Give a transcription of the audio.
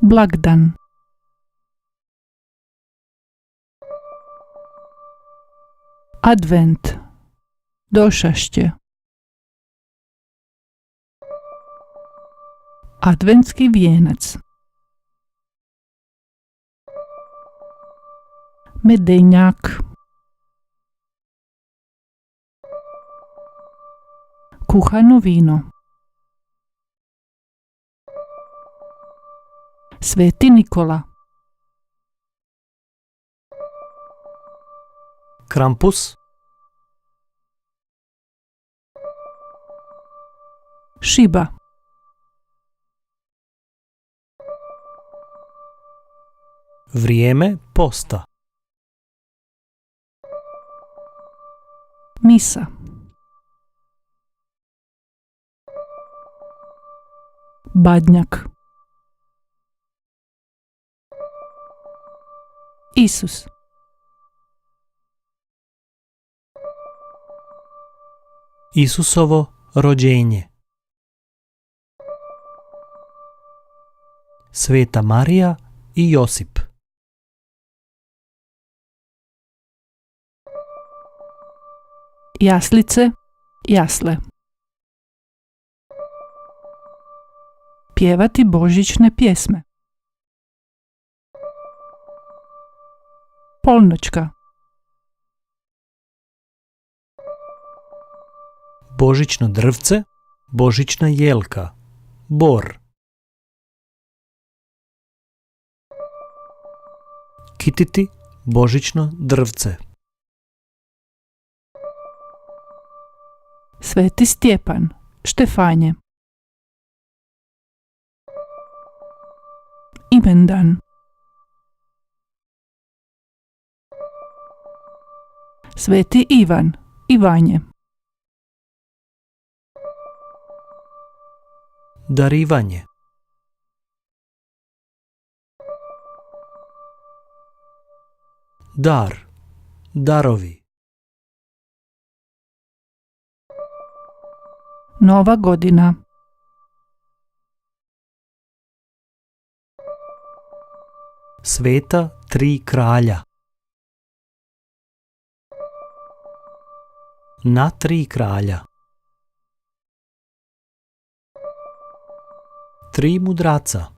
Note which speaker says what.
Speaker 1: blagdan, advent, došašće, adventski vijenac, medenjak, kuhano vino, Sveti Nikola,
Speaker 2: Krampus,
Speaker 1: šiba,
Speaker 2: vrijeme posta,
Speaker 1: misa, badnjak, Isus,
Speaker 2: Isusovo rođenje, Sveta Marija i Josip,
Speaker 1: jaslice, jasle, pjevati božićne pjesme, polnoćka,
Speaker 2: božićno drvce, božićna jelka, bor, kititi božićno drvce,
Speaker 1: Sveti Stjepan, Štefanje, imendan, Sveti Ivan, Ivanje,
Speaker 2: darivanje, dar, darovi,
Speaker 1: Nova godina,
Speaker 2: Sveta tri kralja, na tri kralja, tri mudraca,